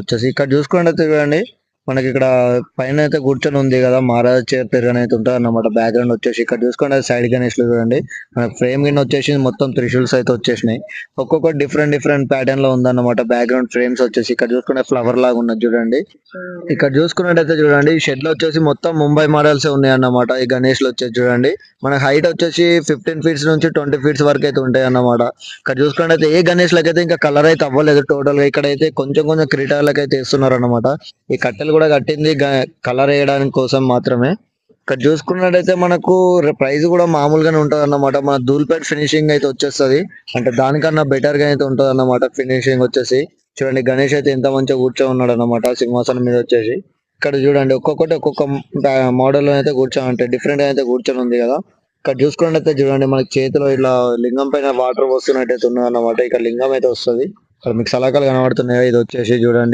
వచ్చేసి ఇక్కడ చూసుకున్నట్టయితే చూడండి, మనకి ఇక్కడ పైన అయితే కూర్చొని ఉంది కదా, మహారాజా చైర్ తిరగని అయితే ఉంటుంది అన్నమాట. బ్యాక్గ్రౌండ్ వచ్చేసి ఇక్కడ చూసుకుంటే సైడ్ గణేష్లు చూడండి, మనకి ఫ్రేమ్ కింద వచ్చేసి మొత్తం త్రిశూల్స్ అయితే వచ్చేసినాయి. ఒక్కొక్కటి డిఫరెంట్ డిఫరెంట్ ప్యాటర్న్ లో ఉందన్నమాట. బ్యాక్గ్రౌండ్ ఫ్రేమ్స్ వచ్చేసి ఇక్కడ చూసుకుంటే ఫ్లవర్ లాగా ఉన్నది చూడండి. ఇక్కడ చూసుకున్నట్టయితే చూడండి, ఈ షెడ్ లో వచ్చేసి మొత్తం ముంబై మోడల్స్ ఉన్నాయి అన్నమాట. ఈ గణేష్ లో వచ్చేసి చూడండి, మన హైట్ వచ్చేసి 15 ఫీట్స్ నుంచి 20 ఫీట్స్ వరకు అయితే ఉంటాయి అన్నమాట. ఇక్కడ చూసుకున్నట్టయితే ఏ గణేష్ లకైతే ఇంకా కలర్ అయితే అవ్వలేదు టోటల్ గా. ఇక్కడైతే కొంచెం కొంచెం కిరీటాలకి అయితే ఇస్తున్నారు అన్నమాట. ఈ కట్టెలు కూడా కట్టింది కలర్ వేయడానికి కోసం మాత్రమే. ఇక్కడ చూసుకున్నట్టయితే మనకు ప్రైస్ కూడా మామూలుగానే ఉంటది అన్నమాట. మన ధూల్పేట్ ఫినిషింగ్ అయితే వచ్చేస్తుంది, అంటే దానికన్నా బెటర్ గా అయితే ఉంటది అన్నమాట ఫినిషింగ్ వచ్చేసి. చూడండి గణేష్ అయితే ఎంత మంచిగా కూర్చొని ఉన్నాడు అన్నమాట సింహాసనం మీద వచ్చేసి. ఇక్కడ చూడండి ఒక్కొక్కటి ఒక్కొక్క మోడల్ అయితే కూర్చొని, అంటే డిఫరెంట్ గా అయితే కూర్చొని ఉంది కదా. ఇక్కడ చూసుకున్నట్టయితే చూడండి, మనకి చేతిలో ఇట్లా లింగం పైన వాటర్ వస్తున్నట్టయితే ఉన్నది అన్నమాట. ఇక్కడ లింగం అయితే వస్తుంది. ఇక్కడ మీకు సలకాలు కనబడుతున్నాయి, ఇది వచ్చేసి చూడండి.